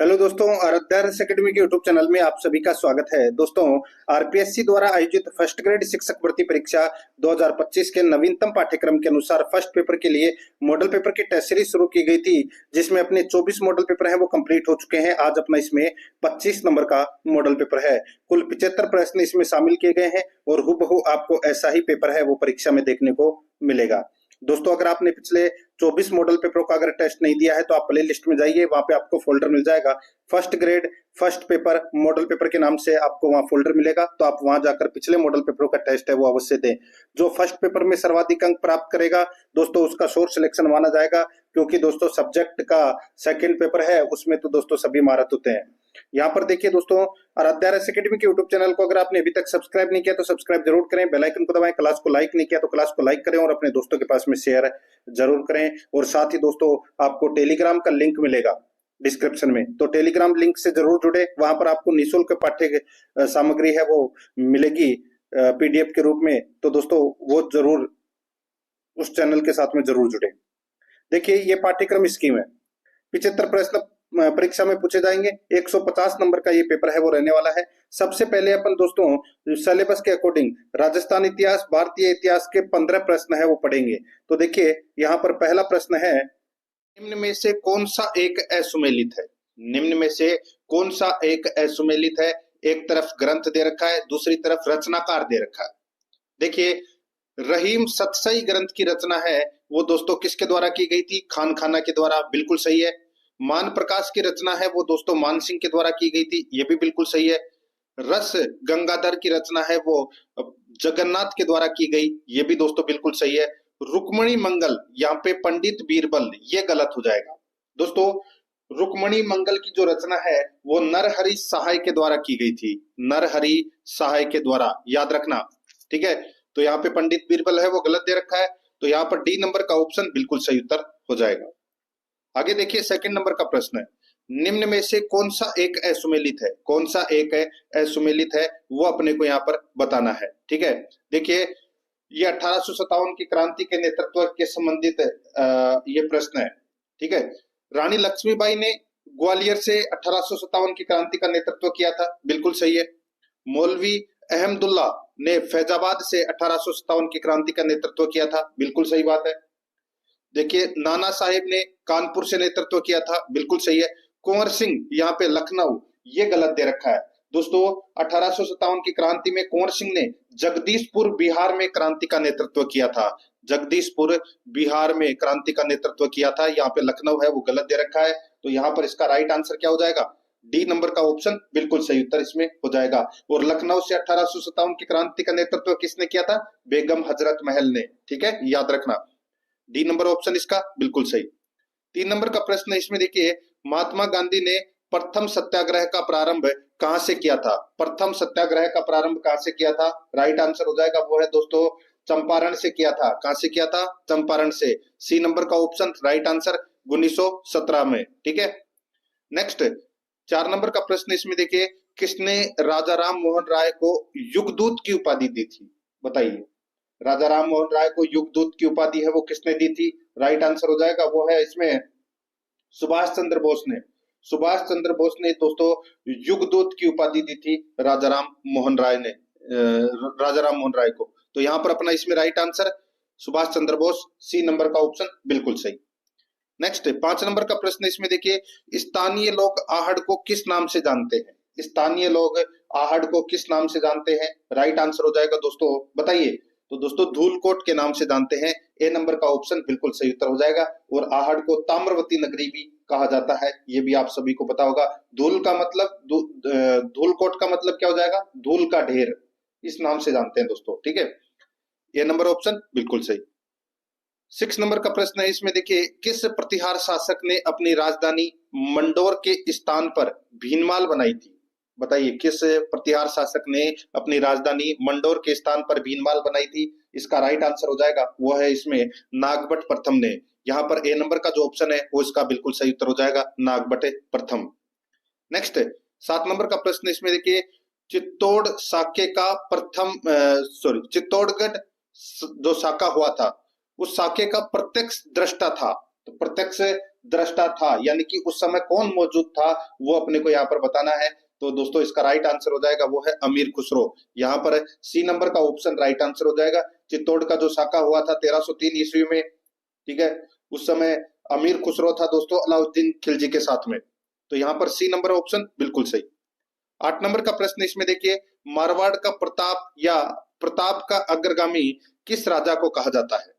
Hello दोस्तों, आराध्यास academy के YouTube channel में आप सभी का स्वागत है। दोस्तों, आरपीएससी द्वारा आयोजित फर्स्ट ग्रेड शिक्षक भर्ती परीक्षा 2025 के नवीनतम पाठ्यक्रम के अनुसार फर्स्ट पेपर के लिए मॉडल पेपर की टेस्ट सीरीज शुरू की गई थी, जिसमें अपने 24 मॉडल पेपर हैं वो कंप्लीट हो चुके हैं। आज अपना इसमें 25 नंबर का मॉडल पेपर है। कुल 75 प्रश्न इसमें शामिल किए गए हैं और हूबहू आपको ऐसा ही पेपर है वो परीक्षा में देखने को मिलेगा। दोस्तों, अगर आपने पिछले 24 मॉडल पेपरों का अगर टेस्ट नहीं दिया है तो आप प्ले लिस्ट में जाइए, वहां पे आपको फोल्डर मिल जाएगा first grade first paper model paper के नाम से आपको वहां फोल्डर मिलेगा। तो आप वहां जाकर पिछले मॉडल पेपरों का टेस्ट है वो अवश्य दें। जो फर्स्ट पेपर में सर्वाधिक अंक प्राप्त करेगा दोस्तों उसका सोर्स सिलेक्शन माना जाएगा, क्योंकि दोस्तों सब्जेक्ट का सेकंड पेपर है उसमें तो दोस्तों सभी महारत होते हैं। यहाँ पर देखिए दोस्तों, आराध्यास एकेडमी के यूट्यूब चैनल को अगर आपने अभी तक सब्सक्राइब नहीं किया तो सब्सक्राइब जरूर करें, बेल आइकन को दबाएं। क्लास को लाइक नहीं किया तो क्लास को लाइक करें और अपने दोस्तों के पास में शेयर जरूर करें। और साथ ही दोस्तों आपको टेलीग्राम का लिंक मिलेगा डिस्क्रिप्शन में, तो टेलीग्राम लिंक से जरूर जुड़े। वहां पर आपको निःशुल्क पाठ्य सामग्री है वो मिलेगी पीडीएफ के रूप में। तो दोस्तों वो जरूर उस चैनल के साथ में जरूर जुड़े। देखिए ये पाठ्यक्रम स्कीम है। 75 प्रश्न परीक्षा में पूछे जाएंगे। 150 नंबर का ये पेपर है वो रहने वाला है। सबसे पहले अपन दोस्तों सिलेबस के अकॉर्डिंग राजस्थान इतिहास, भारतीय इतिहास के 15 प्रश्न है वो पढ़ेंगे। तो देखिए यहाँ पर पहला प्रश्न है, निम्न में से कौन सा एक असुमेलित है? निम्न में से कौन सा एक असुमेलित है? एक तरफ ग्रंथ दे रखा है, दूसरी तरफ रचनाकार दे रखा है। देखिए रहीम सतसई ग्रंथ की रचना है वो दोस्तों किसके द्वारा की गई थी? खान खाना के द्वारा, बिल्कुल सही है। मान प्रकाश की रचना है वो दोस्तों मान सिंह के द्वारा की गई थी, ये भी बिल्कुल सही है। रस गंगाधर की रचना है वो जगन्नाथ के द्वारा की गई, ये भी दोस्तों बिल्कुल सही है। रुक्मणी मंगल, यहाँ पे पंडित बीरबल, ये गलत हो जाएगा। दोस्तों रुक्मणी मंगल की जो रचना है वो नरहरि सहाय के द्वारा की गई थी, नरहरि सहाय के द्वारा, याद रखना, ठीक है। तो यहाँ पे पंडित बीरबल है वो गलत दे रखा है, तो यहाँ पर डी नंबर का ऑप्शन बिल्कुल सही उत्तर हो जाएगा। आगे देखिए सेकंड नंबर का प्रश्न है, निम्न में से कौन सा एक असुमेलित है? कौन सा एक असुमेलित है वो अपने को यहाँ पर बताना है, ठीक है। देखिए ये 1857 की क्रांति के नेतृत्व के संबंधित ये प्रश्न है, ठीक है। रानी लक्ष्मीबाई ने ग्वालियर से 1857 की क्रांति का नेतृत्व किया था, बिल्कुल सही है। मौलवी अहमदुल्ला ने फैजाबाद से 1857 की क्रांति का नेतृत्व किया था, बिल्कुल सही बात है। देखिए नाना साहेब ने कानपुर से नेतृत्व किया था, बिल्कुल सही है। कुंवर सिंह यहाँ पे लखनऊ, ये गलत दे रखा है। दोस्तों 1857 की क्रांति में कुंवर सिंह ने जगदीशपुर बिहार में क्रांति का नेतृत्व किया था, जगदीशपुर बिहार में क्रांति का नेतृत्व किया था। यहाँ पे लखनऊ है वो गलत दे रखा है, तो यहाँ पर इसका राइट आंसर क्या हो जाएगा? डी नंबर का ऑप्शन बिल्कुल सही उत्तर इसमें हो जाएगा। और लखनऊ से 1857 की क्रांति का नेतृत्व किसने किया था? बेगम हजरत महल ने, ठीक है, याद रखना। डी नंबर ऑप्शन इसका बिल्कुल सही। 3 नंबर का प्रश्न इसमें देखिए, महात्मा गांधी ने प्रथम सत्याग्रह का प्रारंभ कहां से किया था? प्रथम सत्याग्रह का प्रारंभ कहां से किया था? राइट आंसर हो जाएगा वो है दोस्तों चंपारण से किया था। कहां से किया था? चंपारण से। सी नंबर का ऑप्शन राइट आंसर 1917 में, ठीक है। नेक्स्ट 4 नंबर का प्रश्न इसमें देखिए, किसने राजा राम मोहन राय को युगदूत की उपाधि दी थी? बताइए, राजा राम मोहन राय को युगदूत की उपाधि है वो किसने दी थी? राइट आंसर हो जाएगा वो है इसमें सुभाष चंद्र बोस ने। सुभाष चंद्र बोस ने दोस्तों युगदूत की उपाधि दी थी राजा राम मोहन राय ने, राजा राम मोहन राय को। तो यहाँ पर अपना इसमें राइट आंसर सुभाष चंद्र बोस, सी नंबर का ऑप्शन बिल्कुल सही। नेक्स्ट 5 नंबर का प्रश्न इसमें देखिए, स्थानीय लोग आहड़ को किस नाम से जानते हैं? स्थानीय लोग आहड़ को किस नाम से जानते हैं? राइट आंसर हो जाएगा दोस्तों, बताइए। तो दोस्तों धूलकोट के नाम से जानते हैं, ए नंबर का ऑप्शन बिल्कुल सही उत्तर हो जाएगा। और आहड़ को ताम्रवती नगरी भी कहा जाता है, ये भी आप सभी को पता होगा। धूल का मतलब धूलकोट का मतलब क्या हो जाएगा? धूल का ढेर, इस नाम से जानते हैं दोस्तों, ठीक है। ए नंबर ऑप्शन बिल्कुल सही। 6 नंबर का प्रश्न है इसमें देखिए, किस प्रतिहार शासक ने अपनी राजधानी मंडोर के स्थान पर भीनमाल बनाई थी? बताइए, किस प्रतिहार शासक ने अपनी राजधानी मंडोर के स्थान पर भीनमाल बनाई थी? इसका राइट आंसर हो जाएगा वो है इसमें नागभट्ट प्रथम ने। यहाँ पर ए नंबर का जो ऑप्शन है वो इसका बिल्कुल सही उत्तर हो जाएगा, नागभट्ट प्रथम। नेक्स्ट 7 नंबर का प्रश्न इसमें देखिए, चित्तौड़ साके का प्रथम चित्तौड़गढ़ जो साका हुआ था उस साके का प्रत्यक्ष दृष्टा था। तो प्रत्यक्ष दृष्टा था, यानी कि उस समय कौन मौजूद था वो अपने को यहाँ पर बताना है। तो दोस्तों इसका राइट आंसर हो जाएगा वो है अमीर खुसरो। यहाँ पर सी नंबर का ऑप्शन राइट आंसर हो जाएगा। चित्तौड़ का जो साका हुआ था 1303 ईस्वी में, ठीक है, उस समय अमीर खुसरो था दोस्तों अलाउद्दीन खिलजी के साथ में। तो यहाँ पर सी नंबर ऑप्शन बिल्कुल सही। 8 नंबर का प्रश्न इसमें देखिए, मारवाड़ का प्रताप या प्रताप का अग्रगामी किस राजा को कहा जाता है?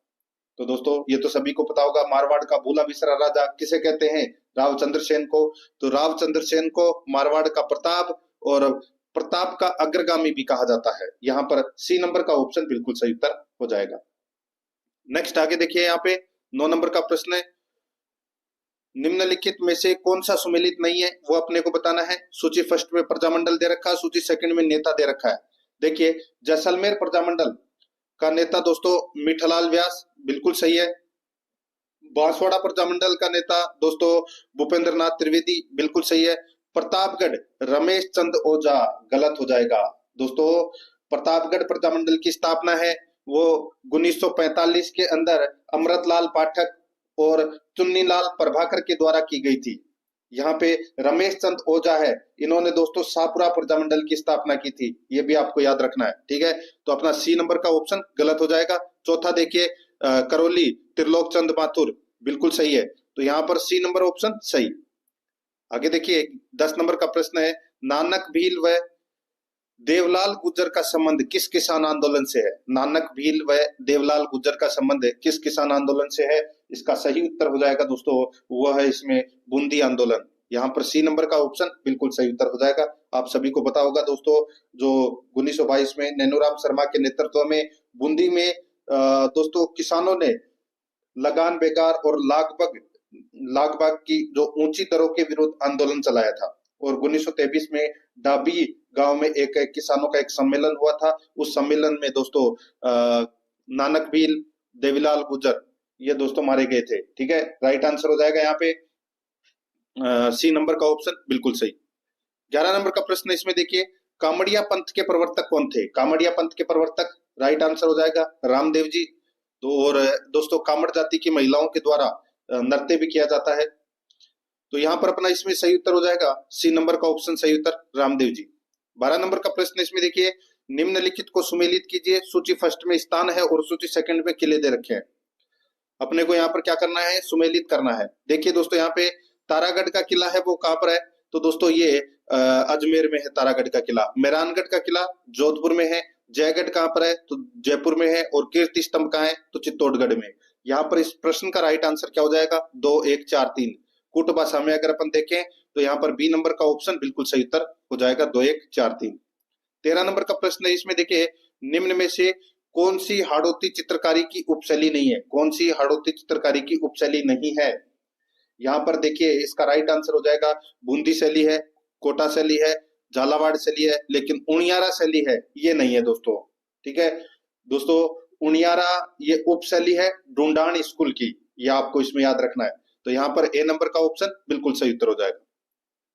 तो दोस्तों ये तो सभी को पता होगा, मारवाड़ का भूला बिसरा राजा किसे कहते हैं? रावचंद्र सेन को। तो रावचंद्र सेन को मारवाड़ का प्रताप और प्रताप का अग्रगामी भी कहा जाता है। यहाँ पर सी नंबर का ऑप्शन बिल्कुल सही उत्तर हो जाएगा। नेक्स्ट आगे देखिए, यहाँ पे 9 नंबर का प्रश्न है, निम्नलिखित में से कौन सा सुमेलित नहीं है वो अपने को बताना है। सूची फर्स्ट में प्रजामंडल दे रखा है, सूची सेकंड में नेता दे रखा है। देखिए जैसलमेर प्रजामंडल का नेता दोस्तों मिठलाल व्यास, बिल्कुल सही है। बांसवाड़ा प्रजामंडल का नेता दोस्तों भूपेंद्र नाथ त्रिवेदी, बिल्कुल सही है। प्रतापगढ़ रमेश चंद ओझा, गलत हो जाएगा दोस्तों। प्रतापगढ़ प्रजामंडल की स्थापना है वो 1945 के अंदर अमृतलाल पाठक और चुन्नीलाल प्रभाकर के द्वारा की गई थी। यहाँ पे रमेश चंद ओझा है, इन्होंने दोस्तों शाहपुरा प्रजामंडल की स्थापना की थी, ये भी आपको याद रखना है, ठीक है। तो अपना सी नंबर का ऑप्शन गलत हो जाएगा। चौथा देखिए करौली त्रिलोक चंद माथुर, बिल्कुल सही है। तो यहाँ पर सी नंबर ऑप्शन सही। आगे देखिए 10 नंबर का प्रश्न है, नानक भील व देवलाल गुर्जर का संबंध किस किसान आंदोलन से है? नानक भील व देवलाल गुर्जर का संबंध किस किसान आंदोलन से है? इसका सही उत्तर हो जाएगा दोस्तों वो है इसमें बूंदी आंदोलन। यहाँ पर सी नंबर का ऑप्शन बिल्कुल सही उत्तर हो जाएगा। आप सभी को पता होगा दोस्तों, जो 1922 में नैनूराम शर्मा के नेतृत्व में बूंदी में दोस्तों किसानों ने लगान बेकार और लागबाग की जो ऊंची दरों के विरुद्ध आंदोलन चलाया था। और 1923 में डाबी गांव में एक किसानों का एक सम्मेलन हुआ था। उस सम्मेलन में दोस्तों नानक भील देवीलाल गुर्जर ये दोस्तों मारे गए थे, ठीक है। राइट आंसर हो जाएगा यहाँ पे सी नंबर का ऑप्शन बिल्कुल सही। 11 नंबर का प्रश्न इसमें देखिए, कामड़िया पंथ के प्रवर्तक कौन थे? कामड़िया पंथ के प्रवर्तक राइट आंसर हो जाएगा रामदेव जी। तो और दोस्तों कामड़ जाति की महिलाओं के द्वारा नृत्य भी किया जाता है। तो यहाँ पर अपना इसमें सही उत्तर हो जाएगा सी नंबर का ऑप्शन सही उत्तर रामदेव जी। 12 नंबर का प्रश्न इसमें देखिए, निम्नलिखित को सुमेलित कीजिए। सूची फर्स्ट में स्थान है और सूची सेकंड में किले दे रखे हैं। अपने को यहाँ पर क्या करना है, सुमेलित करना है। देखिए दोस्तों यहाँ पे तारागढ़ का किला है वो कहाँ पर है? तो दोस्तों ये अजमेर में है तारागढ़ का किला। मेहरानगढ़ का किला जोधपुर में है। जयगढ़ कहाँ पर है? तो जयपुर में है। और कीर्ति स्तंभ कहाँ है? तो चित्तौड़गढ़ में। यहाँ पर इस प्रश्न का राइट आंसर क्या हो जाएगा? 2 1 4 3। कूट भाषा में अगर अपन देखें तो यहाँ पर बी नंबर का ऑप्शन बिल्कुल सही उत्तर हो जाएगा 2 1 4 3। 13 नंबर का प्रश्न है इसमें देखिए, निम्न में से कौन सी हाड़ौती चित्रकारी की उपशैली नहीं है? कौन सी हाड़ौती चित्रकारी की उपशैली नहीं है? यहाँ पर देखिए इसका राइट आंसर हो जाएगा बूंदी शैली है, कोटा शैली है, झालावाड़ शैली है, लेकिन उनियारा शैली है ये नहीं है दोस्तों, ठीक है। दोस्तों उनियारा ये उपशैली है ढूंढान स्कूल की, ये आपको इसमें याद रखना है। तो यहाँ पर ए नंबर का ऑप्शन बिल्कुल सही उत्तर हो जाएगा।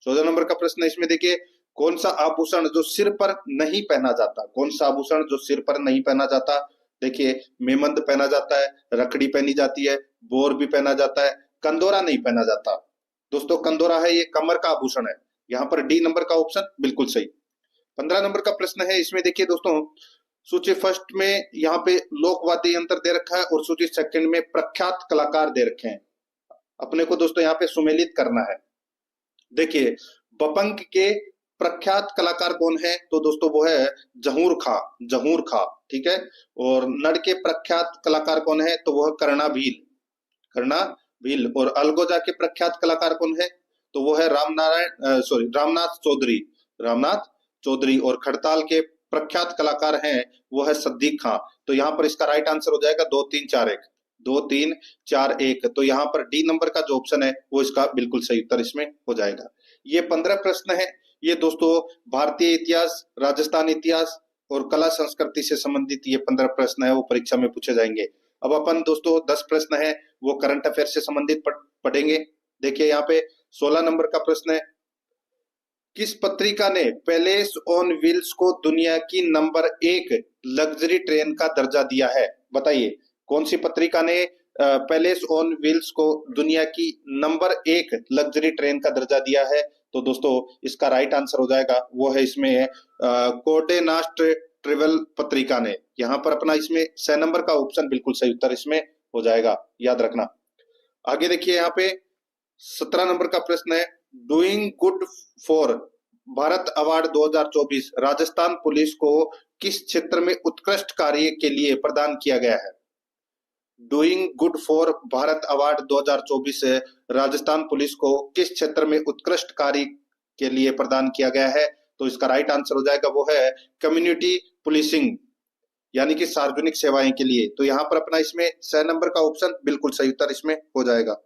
14 नंबर का प्रश्न इसमें देखिए, कौन सा आभूषण जो सिर पर नहीं पहना जाता? कौन सा आभूषण जो सिर पर नहीं पहना जाता? देखिए मेमंद पहना जाता है, रखड़ी पहनी जाती है, बोर भी पहना जाता है, कंदोरा नहीं पहना जाता। दोस्तों कंदोरा है ये कमर का आभूषण है। यहाँ पर डी नंबर का ऑप्शन बिल्कुल सही। 15 नंबर का प्रश्न है इसमें देखिए दोस्तों, सूची फर्स्ट में यहाँ पे लोकवाद्य यंत्र दे रखा है और सूची सेकंड में प्रख्यात कलाकार दे रखे हैं। अपने को दोस्तों यहाँ पे सुमेलित करना है। देखिए बपंग के प्रख्यात कलाकार कौन है? तो दोस्तों वो है जहूर खां, जहूर खां, ठीक है। और नड़ के प्रख्यात कलाकार कौन है? तो वो है कर्णा भील, कर्णा भील। और अलगोजा के प्रख्यात कलाकार कौन है? तो वो है रामनाथ चौधरी, रामनाथ चौधरी। और खड़ताल के प्रख्यात कलाकार हैं वो है सद्दीक खां। तो यहाँ पर इसका राइट आंसर हो जाएगा 2 3 4 1, 2 3 4 1। तो यहाँ पर डी नंबर का जो ऑप्शन है वो इसका बिल्कुल सही उत्तर इसमें हो जाएगा। ये 15 प्रश्न है, ये दोस्तों भारतीय इतिहास, राजस्थान इतिहास और कला संस्कृति से संबंधित ये 15 प्रश्न है वो परीक्षा में पूछे जाएंगे। अब अपन दोस्तों 10 प्रश्न है वो करंट अफेयर से संबंधित पढ़ेंगे। देखिए यहाँ पे 16 नंबर का प्रश्न है, किस पत्रिका ने पैलेस ऑन व्हील्स को दुनिया की नंबर 1 लग्जरी ट्रेन का दर्जा दिया है? बताइए कौन सी पत्रिका ने पैलेस ऑन व्हील्स को दुनिया की नंबर 1 लग्जरी ट्रेन का दर्जा दिया है? तो दोस्तों इसका राइट आंसर हो जाएगा वो है इसमें कोर्डे नास्ट ट्रेवल पत्रिका ने। यहाँ पर अपना इसमें 6 नंबर का ऑप्शन बिल्कुल सही उत्तर इसमें हो जाएगा, याद रखना। आगे देखिए यहाँ पे 17 नंबर का प्रश्न है, doing good for Bharat award 2024 Rajasthan police को किस क्षेत्र में उत्कृष्ट कार्य के लिए प्रदान किया गया है? Doing good for Bharat award 2024 Rajasthan police को किस क्षेत्र में उत्कृष्ट कार्य के लिए प्रदान किया गया है? तो इसका राइट आंसर हो जाएगा वो है कम्युनिटी पुलिसिंग, यानी कि सार्वजनिक सेवाएं के लिए। तो यहाँ पर अपना इसमें 6 नंबर का ऑप्शन बिल्कुल सही उत्तर इसमें हो जाएगा।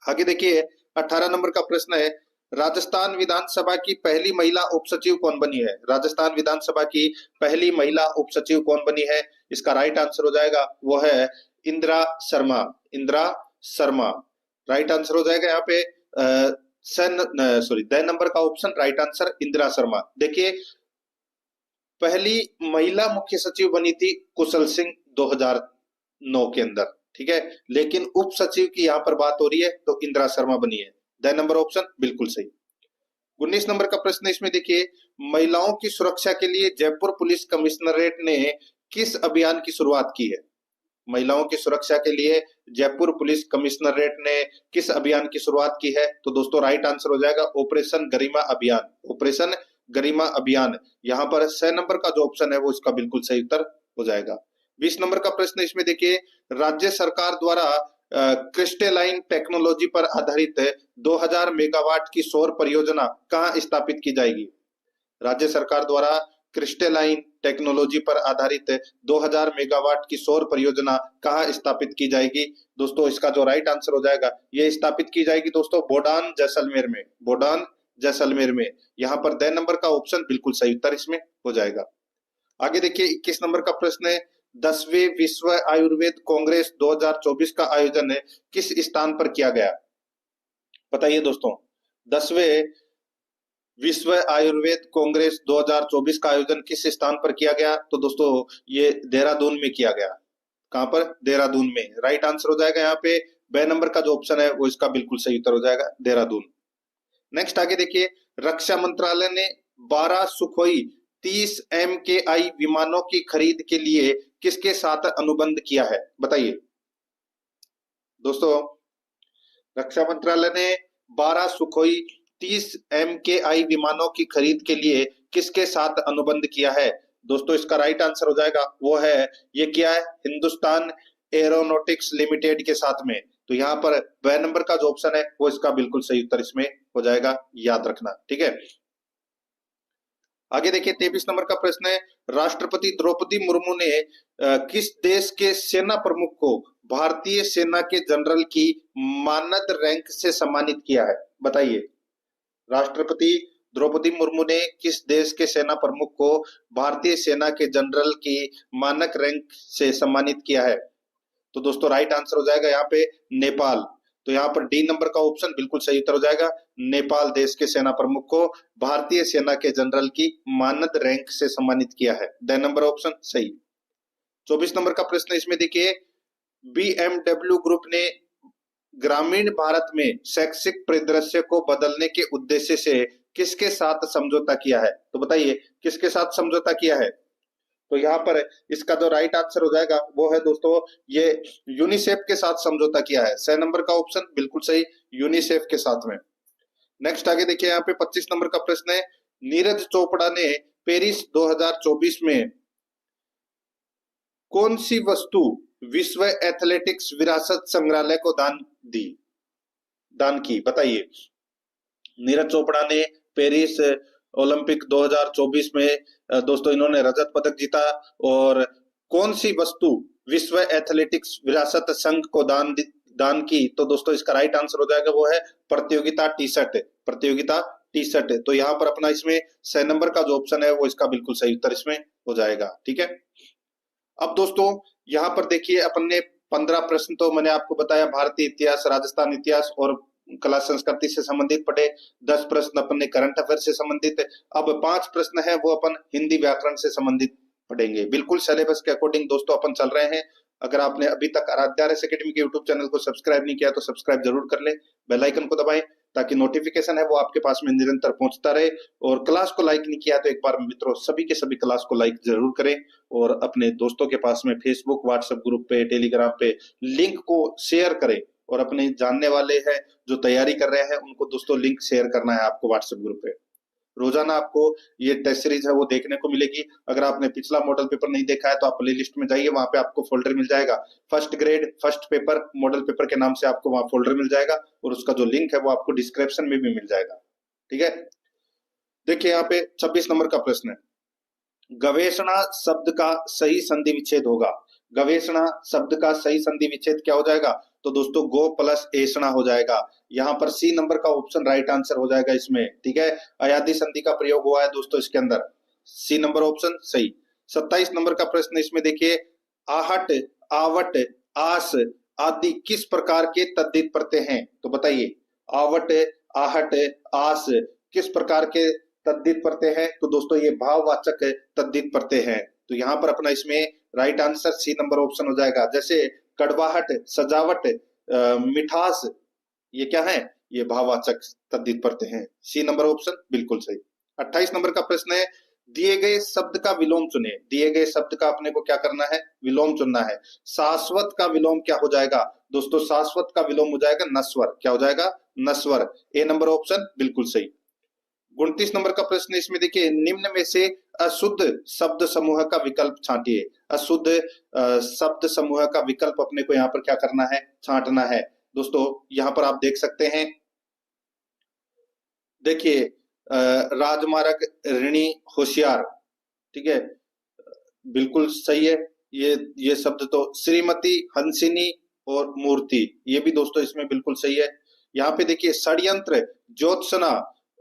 आगे देखिए 18 नंबर का प्रश्न है, राजस्थान विधानसभा की पहली महिला उपसचिव कौन बनी है? राजस्थान विधानसभा की पहली महिला उपसचिव कौन बनी है? इसका राइट आंसर हो जाएगा वो है इंदिरा शर्मा। इंदिरा शर्मा राइट आंसर हो जाएगा यहाँ पे 10 नंबर का option right answer Indira Sharma. देखिए पहली महिला मुख्य सचिव बनी थी कुशल सिंह 2009 के अंदर, ठीक है, लेकिन उप सचिव की यहाँ पर बात हो रही है तो इंदिरा शर्मा बनी है। 10 नंबर ऑप्शन बिल्कुल सही। 19 नंबर का प्रश्न इसमें देखिए, महिलाओं की सुरक्षा के लिए जयपुर पुलिस कमिश्नरेट ने किस अभियान की शुरुआत की है? महिलाओं की सुरक्षा के लिए जयपुर पुलिस कमिश्नरेट ने किस अभियान की शुरुआत की है? तो दोस्तों राइट आंसर हो जाएगा ऑपरेशन गरिमा अभियान। ऑपरेशन गरिमा अभियान, यहाँ पर 6 नंबर का जो ऑप्शन है वो इसका बिल्कुल सही उत्तर हो जाएगा। 20 नंबर का प्रश्न इसमें देखिए, राज्य सरकार द्वारा क्रिस्टलाइन टेक्नोलॉजी पर आधारित 2000 मेगावाट की सौर परियोजना कहाँ स्थापित की जाएगी? राज्य सरकार द्वारा क्रिस्टलाइन टेक्नोलॉजी पर आधारित 2000 मेगावाट की सौर परियोजना कहाँ स्थापित की जाएगी? दोस्तों इसका जो राइट आंसर हो जाएगा, ये स्थापित की जाएगी दोस्तों बोडान जैसलमेर में। बोडान जैसलमेर में, यहाँ पर 10 नंबर का ऑप्शन बिल्कुल सही उत्तर इसमें हो जाएगा। आगे देखिए 21 नंबर का प्रश्न है, 10वें विश्व आयुर्वेद कांग्रेस 2024 का आयोजन किस स्थान पर किया गया? बताइए दोस्तों, 10वें विश्व आयुर्वेद कांग्रेस 2024 का आयोजन किस स्थान पर किया गया? तो दोस्तों ये देहरादून में किया गया। कहां पर? देहरादून में। राइट आंसर हो जाएगा यहाँ पे 2 नंबर का जो ऑप्शन है वो इसका बिल्कुल सही उत्तर हो जाएगा, देहरादून। नेक्स्ट आगे देखिए, रक्षा मंत्रालय ने 12 सुखोई 30 MKI विमानों की खरीद के लिए किसके साथ अनुबंध किया है? बताइए दोस्तों, रक्षा मंत्रालय ने 12 सुखोई 30 MKI विमानों की खरीद के लिए किसके साथ अनुबंध किया है? दोस्तों इसका राइट आंसर हो जाएगा वो है, ये क्या है, हिंदुस्तान एरोनॉटिक्स लिमिटेड के साथ में। तो यहाँ पर 2 नंबर का जो ऑप्शन है वो इसका बिल्कुल सही उत्तर इसमें हो जाएगा, याद रखना, ठीक है। आगे देखिए 23 नंबर का प्रश्न है, राष्ट्रपति द्रौपदी मुर्मू ने किस देश के सेना प्रमुख को भारतीय सेना के जनरल की मानद रैंक से सम्मानित किया है? बताइए, राष्ट्रपति द्रौपदी मुर्मू ने किस देश के सेना प्रमुख को भारतीय सेना के जनरल की मानक रैंक से सम्मानित किया है? तो दोस्तों राइट आंसर हो जाएगा यहाँ पे नेपाल। तो यहाँ पर डी नंबर का ऑप्शन बिल्कुल सही उत्तर हो जाएगा, नेपाल देश के सेना प्रमुख को भारतीय सेना के जनरल की मानद रैंक से सम्मानित किया है। 2 नंबर ऑप्शन सही। 24 नंबर का प्रश्न इसमें देखिए, BMW ग्रुप ने ग्रामीण भारत में शैक्षिक परिदृश्य को बदलने के उद्देश्य से किसके साथ समझौता किया है? तो बताइए किसके साथ समझौता किया है? तो यहाँ पर इसका जो राइट आंसर हो जाएगा वो है दोस्तों, ये यूनिसेफ के साथ समझौता किया है। 6 नंबर का ऑप्शन बिल्कुल सही, यूनिसेफ के साथ में। नेक्स्ट आगे देखिए यहाँ पे 25 नंबर का प्रश्न है, नीरज चोपड़ा ने पेरिस 2024 में कौन सी वस्तु विश्व एथलेटिक्स विरासत संग्रहालय को दान की? बताइए, नीरज चोपड़ा ने पेरिस ओलंपिक 2024 में दोस्तों इन्होंने रजत पदक जीता, और कौन सी वस्तु विश्व एथलेटिक्स विरासत संघ को दान की? तो दोस्तों इसका राइट आंसर हो जाएगा वो है प्रतियोगिता टी शर्ट। प्रतियोगिता टी शर्ट। तो यहाँ पर अपना इसमें 6 नंबर का जो ऑप्शन है वो इसका बिल्कुल सही उत्तर इसमें हो जाएगा, ठीक है। अब दोस्तों यहाँ पर देखिए अपन ने 15 प्रश्न तो मैंने आपको बताया भारतीय इतिहास, राजस्थान इतिहास और कला संस्कृति से संबंधित पढ़े। 10 प्रश्न अपन ने करंट अफेयर से संबंधित। अब 5 प्रश्न है वो अपन हिंदी व्याकरण से संबंधित पढ़ेंगे। बिल्कुल सिलेबस के अकॉर्डिंग दोस्तों अपन चल रहे हैं। अगर आपने अभी तक आराध्या आरएस एकेडमी के यूट्यूब चैनल को सब्सक्राइब नहीं किया तो सब्सक्राइब जरूर कर ले, बेल आइकन को दबाएं ताकि नोटिफिकेशन है वो आपके पास में निरंतर पहुंचता रहे। और क्लास को लाइक नहीं किया तो एक बार मित्रों सभी के सभी क्लास को लाइक जरूर करें और अपने दोस्तों के पास में फेसबुक व्हाट्सएप ग्रुप पे टेलीग्राम पे लिंक को शेयर करें। और अपने जानने वाले हैं जो तैयारी कर रहे हैं उनको दोस्तों लिंक शेयर करना है आपको व्हाट्सएप ग्रुप पे। रोजाना आपको ये टेस्ट सीरीज है वो देखने को मिलेगी। अगर आपने पिछला मॉडल पेपर नहीं देखा है तो आप प्ले लिस्ट में जाइए, वहां पे आपको फोल्डर मिल जाएगा first grade first paper model paper के नाम से आपको वहां फोल्डर मिल जाएगा और उसका जो लिंक है वो आपको डिस्क्रिप्शन में भी मिल जाएगा। ठीक है, देखिए यहाँ पे 26 नंबर का प्रश्न है, गवेषणा शब्द का सही संधि विच्छेद होगा। गवेषणा शब्द का सही संधि विच्छेद क्या हो जाएगा? तो दोस्तों गो प्लस एषणा हो जाएगा। यहाँ पर सी नंबर का ऑप्शन राइट आंसर हो जाएगा इसमें। ठीक है, अयादी संधि का प्रयोग हुआ है दोस्तों इसके अंदर, सी नंबर ऑप्शन सही। 27 नंबर का प्रश्न इसमें देखिए, आहट आवट आस आदि किस प्रकार के तद्धित प्रत्यय हैं? तो बताइए, आवट आहट आस किस प्रकार के तद्धित प्रत्यय है? तो दोस्तों ये भाववाचक तद्धित प्रत्यय है। तो यहाँ पर अपना इसमें right answer C number option हो जाएगा। जैसे कड़वाहट सजावट मिठास, ये क्या है? ये भाववाचक तद्धित प्रत्यय है। सी नंबर ऑप्शन बिल्कुल सही। 28 नंबर का प्रश्न है, दिए गए शब्द का विलोम चुने। दिए गए शब्द का अपने को क्या करना है? विलोम चुनना है। शाश्वत का विलोम क्या हो जाएगा? दोस्तों शाश्वत का विलोम हो जाएगा नस्वर। क्या हो जाएगा? नस्वर। ए नंबर ऑप्शन बिल्कुल सही। 29 नंबर का प्रश्न इसमें देखिए, निम्न में से अशुद्ध शब्द समूह का विकल्प छांटिए। अशुद्ध शब्द समूह का विकल्प अपने को यहाँ पर क्या करना है? छांटना है। दोस्तों यहाँ पर आप देख सकते हैं, देखिए राजमार्ग ऋणी होशियार, ठीक है बिल्कुल सही है। ये शब्द तो श्रीमती हंसिनी और मूर्ति, ये भी दोस्तों इसमें बिल्कुल सही है। यहाँ पे देखिए षड्यंत्र ज्योत्सना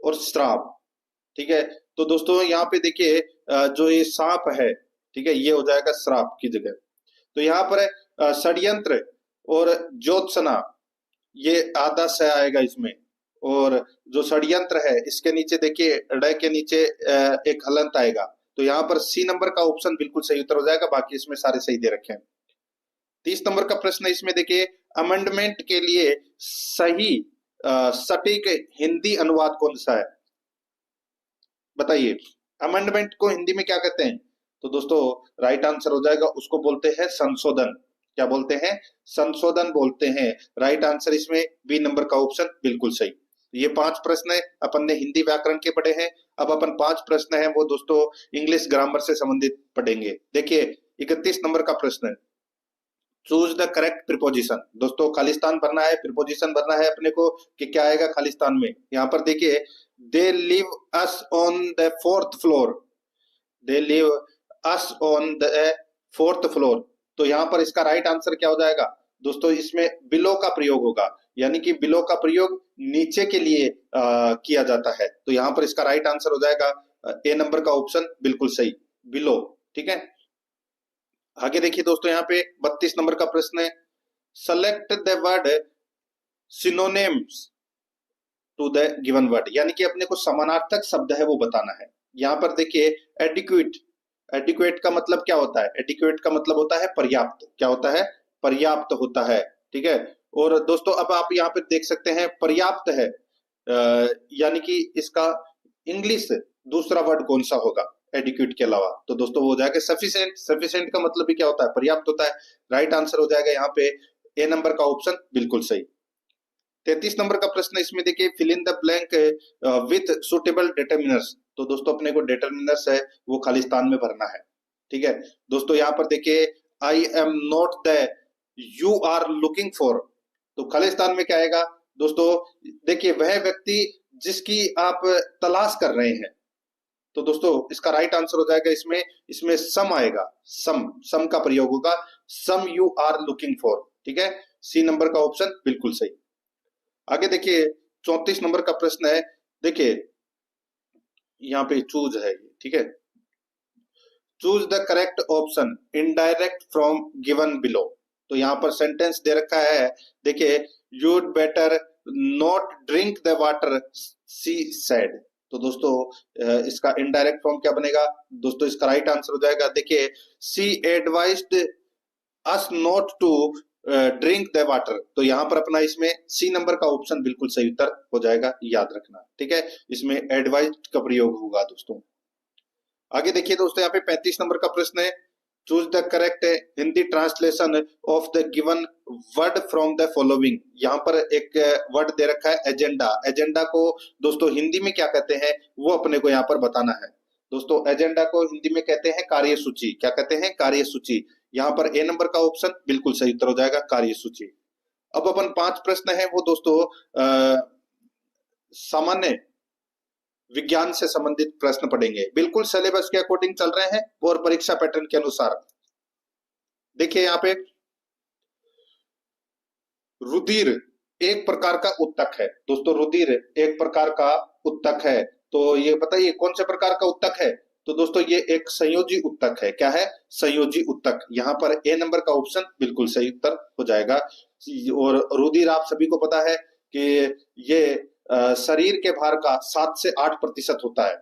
और श्राप, ठीक है। तो दोस्तों यहाँ पे देखिए जो ये सांप है, ठीक है, ये हो जाएगा श्राप की जगह। तो यहाँ पर षड्यंत्र और ज्योत्सना ये आधा से आएगा इसमें, और जो षड्यंत्र है इसके नीचे देखिए ड के नीचे एक हलंत आएगा। तो यहाँ पर सी नंबर का ऑप्शन बिल्कुल सही उत्तर हो जाएगा, बाकी इसमें सारे सही दे रखे हैं। 30 नंबर का प्रश्न इसमें देखिए, अमेंडमेंट के लिए सही सटीक हिंदी अनुवाद कौन सा है? बताइए, अमेंडमेंट को हिंदी में क्या कहते हैं? तो दोस्तों राइट आंसर हो जाएगा, उसको बोलते हैं संशोधन। क्या बोलते हैं? संशोधन बोलते हैं। राइट आंसर इसमें बी नंबर का ऑप्शन बिल्कुल सही। ये 5 प्रश्न है अपन ने हिंदी व्याकरण के पढ़े हैं। अब अपन 5 प्रश्न है वो दोस्तों इंग्लिश ग्रामर से संबंधित पढ़ेंगे। देखिए 31 नंबर का प्रश्न है, चूज द करेक्ट प्रीपोजिशन। दोस्तों खालिस्तान भरना है, प्रीपोजिशन भरना है अपने को कि क्या आएगा खालिस्तान में। यहाँ पर देखिए, they live us on the 4th floor. They live us on the 4th floor. तो यहाँ पर इसका राइट आंसर क्या हो जाएगा? दोस्तों इसमें बिलो का प्रयोग होगा, यानी कि बिलो का प्रयोग नीचे के लिए किया जाता है। तो यहाँ पर इसका राइट आंसर हो जाएगा ए नंबर का ऑप्शन बिल्कुल सही, बिलो। ठीक है, आगे देखिए दोस्तों यहाँ पे 32 नंबर का प्रश्न है, select the word synonyms to the given word, यानी कि अपने को समानार्थक शब्द है वो बताना है। यहाँ पर देखिए एडिक्वेट, एडिक्वेट का मतलब क्या होता है? एडिक्वेट का मतलब होता है पर्याप्त। क्या होता है? पर्याप्त होता है। ठीक है, और दोस्तों अब आप यहाँ पे देख सकते हैं पर्याप्त है, यानी कि इसका इंग्लिश दूसरा वर्ड कौन सा होगा एडिक्वेट के अलावा? तो दोस्तों वो हो जाएगा सफिशिएंट। सफिशिएंट का मतलब भी क्या होता है? पर्याप्त होता है। राइट आंसर हो जाएगा यहाँ पे ए नंबर का ऑप्शन बिल्कुल सही। 33 नंबर का प्रश्न इसमें देखिए, fill in the blank with suitable determiners. तो दोस्तों अपने को डिटरमिनर्स है वो खालिस्तान में भरना है। ठीक है दोस्तों, यहाँ पर देखिए I am not the you are looking for. तो खालिस्तान में क्या आएगा? दोस्तों देखिए वह व्यक्ति जिसकी आप तलाश कर रहे हैं। तो दोस्तों इसका राइट आंसर हो जाएगा इसमें सम आएगा, सम का प्रयोग होगा, some you are looking for. ठीक है, सी नंबर का ऑप्शन बिल्कुल सही। आगे देखिए 34 नंबर का प्रश्न है, देखिए यहाँ पे चूज है, ठीक है, choose the correct option indirect from given below. तो यहाँ पर सेंटेंस दे रखा है, देखिए you'd better not drink the water she said. तो दोस्तों इसका इनडायरेक्ट फॉर्म क्या बनेगा? दोस्तों इसका राइट आंसर हो जाएगा, देखिए she advised us not to drink the water. तो यहाँ पर अपना इसमें सी नंबर का ऑप्शन बिल्कुल सही उत्तर हो जाएगा, याद रखना। ठीक है, इसमें एडवाइज का प्रयोग होगा दोस्तों। आगे देखिए दोस्तों, यहाँ पे 35 नंबर का प्रश्न है, choose the correct Hindi translation of the given word from the following. यहाँ पर एक वर्ड दे रखा है एजेंडा। एजेंडा को दोस्तों हिंदी में क्या कहते हैं वो अपने को यहाँ पर बताना है। दोस्तों एजेंडा को हिंदी में कहते हैं कार्यसूची। क्या कहते हैं? कार्यसूची। यहाँ पर ए नंबर का ऑप्शन बिल्कुल सही उत्तर हो जाएगा, कार्यसूची। अब अपन 5 प्रश्न है वो दोस्तों सामान्य विज्ञान से संबंधित प्रश्न पढ़ेंगे, बिल्कुल सिलेबस के अकॉर्डिंग चल रहे हैं और परीक्षा पैटर्न के अनुसार। देखिए यहाँ पे रुधिर एक प्रकार का उत्तक है दोस्तों, रुधिर एक प्रकार का उत्तक है। तो ये बताइए कौन से प्रकार का उत्तक है? तो दोस्तों ये एक संयोजी उत्तक है। क्या है? संयोजी उत्तक। यहाँ पर ए नंबर का ऑप्शन बिल्कुल सही उत्तर हो जाएगा। और रुधिर आप सभी को पता है कि ये शरीर के भार का 7 से 8% होता है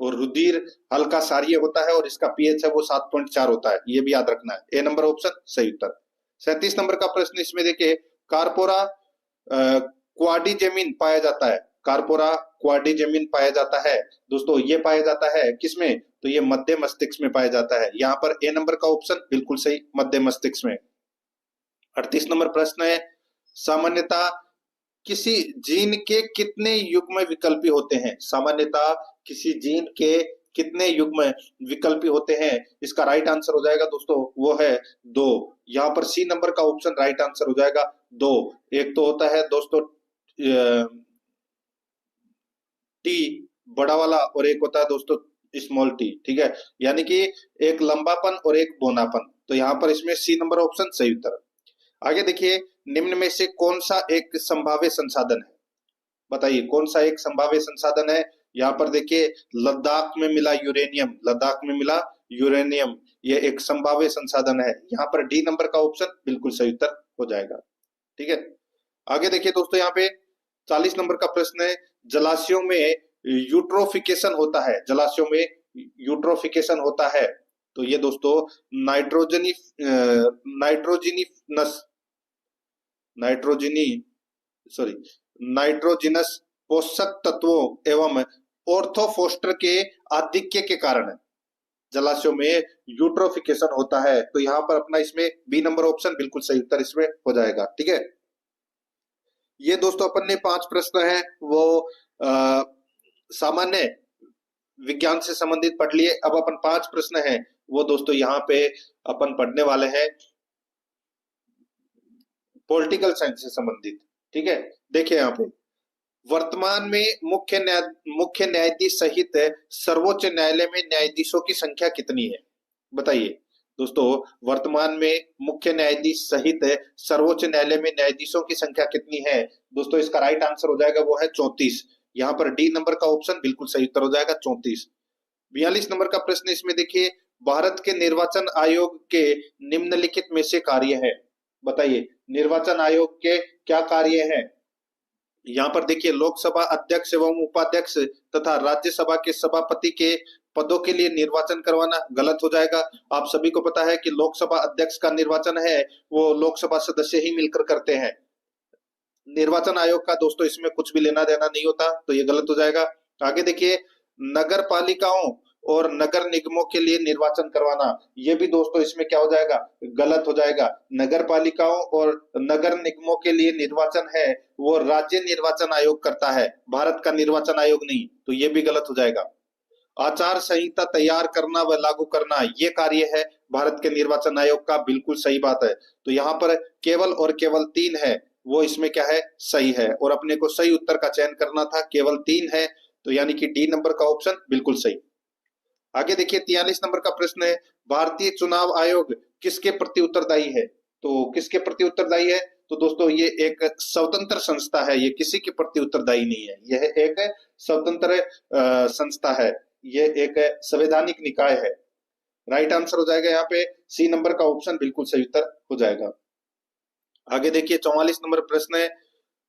और रुधिर हल्का क्षारीय होता है और इसका पीएच है वो 7.4 होता है, ये भी याद रखना है। ए नंबर ऑप्शन सही उत्तर। 37 नंबर का प्रश्न इसमें देखिए, कार्पोरा क्वाड्रिजेमिन पाया जाता है। कार्पोरा क्वाड्रिजेमिन पाया जाता है दोस्तों, ये पाया जाता है किसमें? तो ये मध्य मस्तिष्क में पाया जाता है। यहाँ पर ए नंबर का ऑप्शन बिल्कुल सही, मध्य मस्तिष्क में। 38 नंबर प्रश्न है, सामान्यता किसी जीन के कितने युग्म विकल्पी होते हैं? सामान्यतः किसी जीन के कितने युग्म विकल्पी होते हैं? इसका राइट आंसर हो जाएगा दोस्तों वो है 2। यहाँ पर सी नंबर का ऑप्शन राइट आंसर हो जाएगा 2। एक तो होता है दोस्तों टी बड़ा वाला और एक होता है दोस्तों स्मॉल टी। ठीक है, यानी कि एक लंबापन और एक बोनापन। तो यहाँ पर इसमें सी नंबर ऑप्शन सही उत्तर। आगे देखिए, निम्न में से कौन सा एक संभाव्य संसाधन है? बताइए कौन सा एक संभाव्य संसाधन है? यहाँ पर देखिए लद्दाख में मिला यूरेनियम, लद्दाख में मिला यूरेनियम, ये एक संभाव्य संसाधन है। यहाँ पर डी नंबर का ऑप्शन बिल्कुल सही उत्तर हो जाएगा। ठीक है, आगे देखिए दोस्तों, यहाँ पे 40 नंबर का प्रश्न है, जलाशयों में यूट्रोफिकेशन होता है। जलाशयों में यूट्रोफिकेशन होता है तो ये दोस्तों नाइट्रोजिनस पोषक तत्वों एवं ऑर्थोफॉस्टर के आधिक्य के कारण जलाशयों में यूट्रोफिकेशन होता है। तो यहाँ पर अपना इसमें बी नंबर ऑप्शन बिल्कुल सही उत्तर इसमें हो जाएगा। ठीक है, ये दोस्तों अपन ने 5 प्रश्न है वो सामान्य विज्ञान से संबंधित पढ़ लिए। अब अपन 5 प्रश्न है वो दोस्तों यहाँ पे अपन पढ़ने वाले हैं पॉलिटिकल साइंस से संबंधित। ठीक है, देखिए यहाँ पे वर्तमान में मुख्य न्यायाधीश सहित सर्वोच्च न्यायालय में न्यायाधीशों की संख्या कितनी है? बताइए दोस्तों, वर्तमान में मुख्य न्यायाधीश सहित सर्वोच्च न्यायालय में न्यायाधीशों की संख्या कितनी है? दोस्तों इसका राइट आंसर हो जाएगा वो है 34। यहाँ पर डी नंबर का ऑप्शन बिल्कुल सही उत्तर हो जाएगा 34। 42 नंबर का प्रश्न इसमें देखिए, भारत के निर्वाचन आयोग के निम्नलिखित में से कार्य है। बताइए निर्वाचन आयोग के क्या कार्य हैं? यहाँ पर देखिए लोकसभा अध्यक्ष एवं उपाध्यक्ष तथा राज्यसभा के सभापति के पदों के लिए निर्वाचन करवाना। गलत हो जाएगा। आप सभी को पता है कि लोकसभा अध्यक्ष का निर्वाचन है वो लोकसभा सदस्य ही मिलकर करते हैं। निर्वाचन आयोग का दोस्तों इसमें कुछ भी लेना देना नहीं होता, तो ये गलत हो जाएगा। आगे देखिए, नगर पालिकाओं और नगर निगमों के लिए निर्वाचन करवाना, ये भी दोस्तों इसमें क्या हो जाएगा? गलत हो जाएगा। नगर पालिकाओं और नगर निगमों के लिए निर्वाचन है वो राज्य निर्वाचन आयोग करता है, भारत का निर्वाचन आयोग नहीं, तो ये भी गलत हो जाएगा। आचार संहिता तैयार करना व लागू करना, ये कार्य है भारत के निर्वाचन आयोग का, बिल्कुल सही बात है। तो यहाँ पर केवल और केवल 3 है वो इसमें क्या है? सही है। और अपने को सही उत्तर का चयन करना था, केवल 3 है, तो यानी कि डी नंबर का ऑप्शन बिल्कुल सही। आगे देखिए 43 नंबर का प्रश्न है, भारतीय चुनाव आयोग किसके प्रति उत्तरदायी है? तो किसके प्रति उत्तरदायी है? तो दोस्तों ये एक स्वतंत्र संस्था है, ये किसी के प्रति उत्तरदायी नहीं है, यह एक स्वतंत्र संस्था है, ये एक संवैधानिक निकाय है। राइट आंसर हो जाएगा यहाँ पे सी नंबर का ऑप्शन बिल्कुल सही उत्तर हो जाएगा। आगे देखिए 44 नंबर प्रश्न है,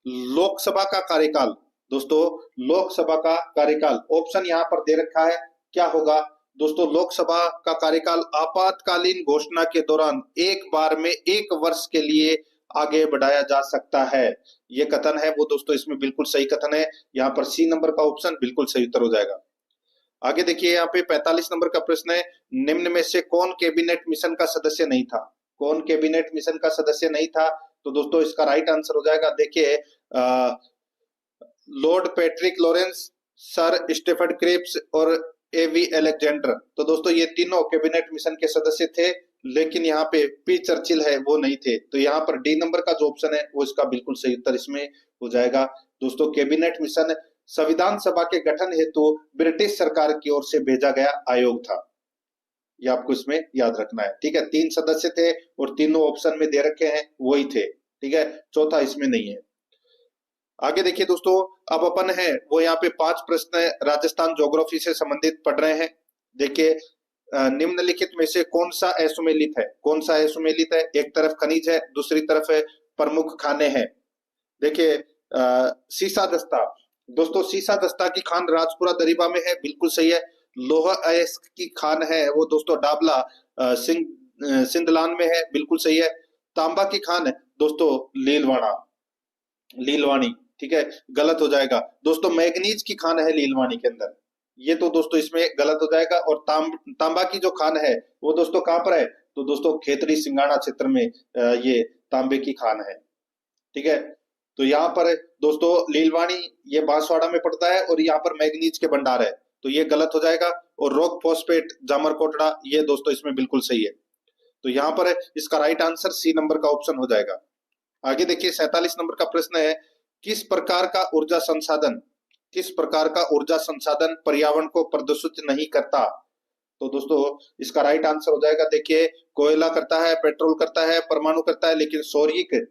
लोकसभा का कार्यकाल। दोस्तों लोकसभा का कार्यकाल ऑप्शन यहाँ पर दे रखा है, क्या होगा? दोस्तों लोकसभा का कार्यकाल आपातकालीन घोषणा के दौरान एक बार में 1 वर्ष के लिए आगे बढ़ाया जा सकता है। ये कथन है वो दोस्तों इसमें बिल्कुल सही कथन है। यहाँ पर सी नंबर का ऑप्शन बिल्कुल सही उत्तर हो जाएगा। आगे देखिए यहाँ पे 45 नंबर का प्रश्न है, निम्न में से कौन कैबिनेट मिशन का सदस्य नहीं था? कौन कैबिनेट मिशन का सदस्य नहीं था? तो दोस्तों इसका राइट आंसर हो जाएगा, देखिए Lord Patrick Lawrence, sir Stafford Cripps और एवी अलेक्जेंडर। तो दोस्तों ये तीनों कैबिनेट मिशन के सदस्य थे, लेकिन यहाँ पे पी चर्चिल है वो नहीं थे। तो यहाँ पर डी नंबर का जो ऑप्शन है वो इसका बिल्कुल सही उत्तर इसमें हो जाएगा। दोस्तों कैबिनेट मिशन संविधान सभा के गठन हेतु ब्रिटिश सरकार की ओर से भेजा गया आयोग था। ये आपको इसमें याद रखना है, ठीक है। 3 सदस्य थे और तीनों ऑप्शन में दे रखे हैं वही थे, ठीक है, चौथा इसमें नहीं है। आगे देखिए दोस्तों, अब अपन है वो यहाँ पे 5 प्रश्न राजस्थान ज्योग्राफी से संबंधित पढ़ रहे हैं। देखिए निम्नलिखित में से कौन सा असुमेलित है? कौन सा असुमेलित है? एक तरफ खनिज है, दूसरी तरफ है प्रमुख खाने हैं। देखिए सीसा दस्ता, दोस्तों सीसा दस्ता की खान राजपुरा दरिबा में है, बिल्कुल सही है। लोहा अयस्क की खान है वो दोस्तों डाबला सिंधलान में है, बिल्कुल सही है। तांबा की खान है दोस्तों लीलवाणी, ठीक है, गलत हो जाएगा। दोस्तों मैग्नीज की खान है लीलवाणी के अंदर, ये तो दोस्तों इसमें गलत हो जाएगा। और तांबा की जो खान है वो दोस्तों कहां पर है? तो दोस्तों खेतरी सिंगाना क्षेत्र में ये तांबे की खान है, ठीक है। तो यहाँ पर दोस्तों लीलवाणी ये बांसवाड़ा में पड़ता है और यहाँ पर मैग्नीज के भंडार है, तो ये गलत हो जाएगा। और रॉक फॉस्फेट जामरकोटड़ा ये दोस्तों इसमें बिल्कुल सही है। तो यहाँ पर इसका राइट आंसर सी नंबर का ऑप्शन हो जाएगा। आगे देखिए 47 नंबर का प्रश्न है, किस प्रकार का ऊर्जा संसाधन पर्यावरण को प्रदूषित नहीं करता? तो दोस्तों इसका राइट आंसर हो जाएगा, देखिए कोयला करता है, पेट्रोल करता है, परमाणु करता है, लेकिन सौरिक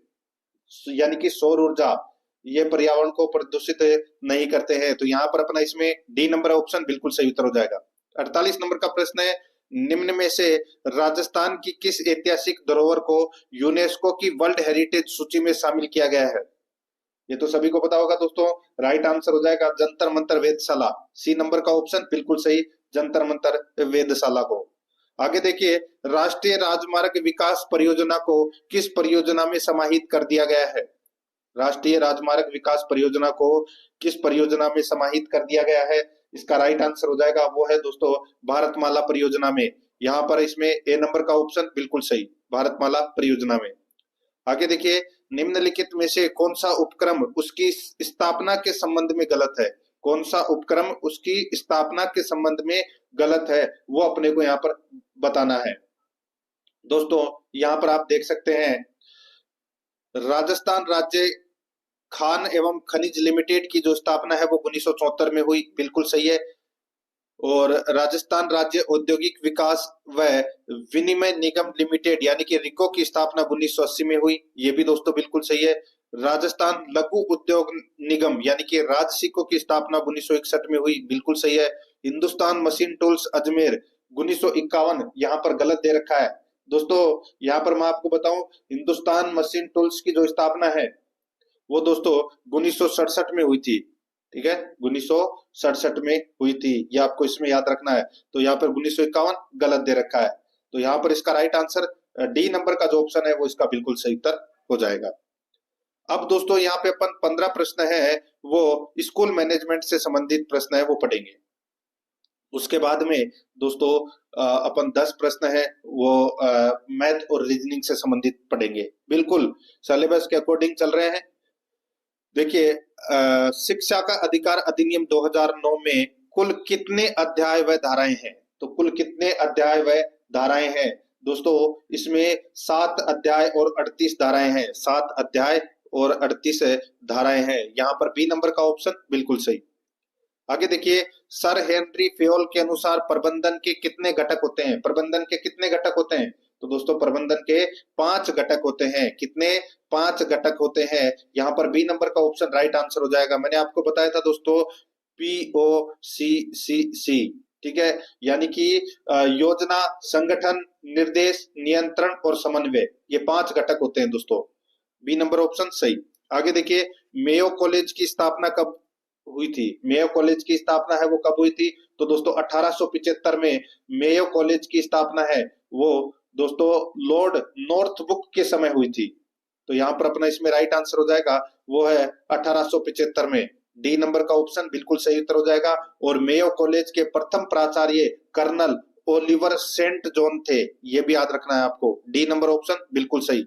यानी कि सौर ऊर्जा ये पर्यावरण को प्रदूषित नहीं करते हैं। तो यहाँ पर अपना इसमें डी नंबर ऑप्शन बिल्कुल सही उत्तर हो जाएगा। 48 नंबर का प्रश्न है, निम्न में से राजस्थान की किस ऐतिहासिक धरोहर को यूनेस्को की वर्ल्ड हेरिटेज सूची में शामिल किया गया है? ये तो सभी को पता होगा दोस्तों, राइट आंसर हो जाएगा जंतर मंतर वेधशाला, सी नंबर का ऑप्शन बिल्कुल सही, जंतर मंतर वेधशाला को। आगे देखिए राष्ट्रीय राजमार्ग विकास परियोजना को किस परियोजना में समाहित कर दिया गया है? राष्ट्रीय राजमार्ग विकास परियोजना को किस परियोजना में समाहित कर दिया गया है? इसका राइट आंसर हो जाएगा वो है दोस्तों भारतमाला परियोजना में। यहाँ पर इसमें ए नंबर का ऑप्शन बिल्कुल सही, भारतमाला परियोजना में। आगे देखिए निम्नलिखित में से कौन सा उपक्रम उसकी स्थापना के संबंध में गलत है? कौन सा उपक्रम उसकी स्थापना के संबंध में गलत है वो अपने को यहाँ पर बताना है। दोस्तों यहाँ पर आप देख सकते हैं राजस्थान राज्य खान एवं खनिज लिमिटेड की जो स्थापना है वो 1974 में हुई, बिल्कुल सही है। और राजस्थान राज्य औद्योगिक विकास व विनिमय निगम लिमिटेड यानी कि रिको की स्थापना 1980 में हुई, ये भी दोस्तों बिल्कुल सही है। राजस्थान लघु उद्योग निगम यानी कि राजसिको की स्थापना 1961 में हुई, बिल्कुल सही है। हिंदुस्तान मशीन टूल्स अजमेर 1951, यहाँ पर गलत दे रखा है दोस्तों। यहाँ पर मैं आपको बताऊं हिंदुस्तान मशीन टूल्स की जो स्थापना है वो दोस्तों 1967 में हुई थी, ठीक है, 1967 में हुई थी, ये आपको इसमें याद रखना है। तो यहाँ पर 1951 गलत दे रखा है, तो यहाँ पर इसका राइट आंसर डी नंबर का जो ऑप्शन है वो इसका बिल्कुल सही उत्तर हो जाएगा। अब दोस्तों यहाँ पे अपन 15 प्रश्न है वो स्कूल मैनेजमेंट से संबंधित प्रश्न है वो पढ़ेंगे। उसके बाद में दोस्तों अपन 10 प्रश्न है वो मैथ और रीजनिंग से संबंधित पढ़ेंगे, बिल्कुल सिलेबस के अकॉर्डिंग चल रहे हैं। देखिए शिक्षा का अधिकार अधिनियम 2009 में कुल कितने अध्याय व धाराएं हैं? तो कुल कितने अध्याय व धाराएं हैं दोस्तों? इसमें 7 अध्याय और 38 धाराएं हैं, 7 अध्याय और 38 धाराएं हैं। यहाँ पर बी नंबर का ऑप्शन बिल्कुल सही। आगे देखिए सर हेनरी फेयोल के अनुसार प्रबंधन के कितने घटक होते हैं? प्रबंधन के कितने घटक होते हैं? तो दोस्तों प्रबंधन के 5 घटक होते हैं। कितने? 5 घटक होते हैं। यहाँ पर बी नंबर का ऑप्शन राइट आंसर हो जाएगा। मैंने आपको बताया था दोस्तों POCCC, ठीक है, यानी कि योजना, संगठन, निर्देश, नियंत्रण और समन्वय, ये 5 घटक होते हैं दोस्तों। बी नंबर ऑप्शन सही। आगे देखिए मेयो कॉलेज की स्थापना कब हुई थी, मेयो कॉलेज की स्थापना है वो कब हुई थी? तो दोस्तों 1875 में मेयो कॉलेज की स्थापना है वो दोस्तों लॉर्ड नॉर्थब्रुक के समय हुई थी। तो यहाँ पर अपना इसमें राइट आंसर हो जाएगा वो है 1875 में। डी नंबर का ऑप्शन बिल्कुल सही उत्तर हो जाएगा। और मेयो कॉलेज के प्रथम प्राचार्य कर्नल ओलिवर सेंट जॉन थे, ये भी याद रखना है आपको। डी नंबर ऑप्शन बिल्कुल सही।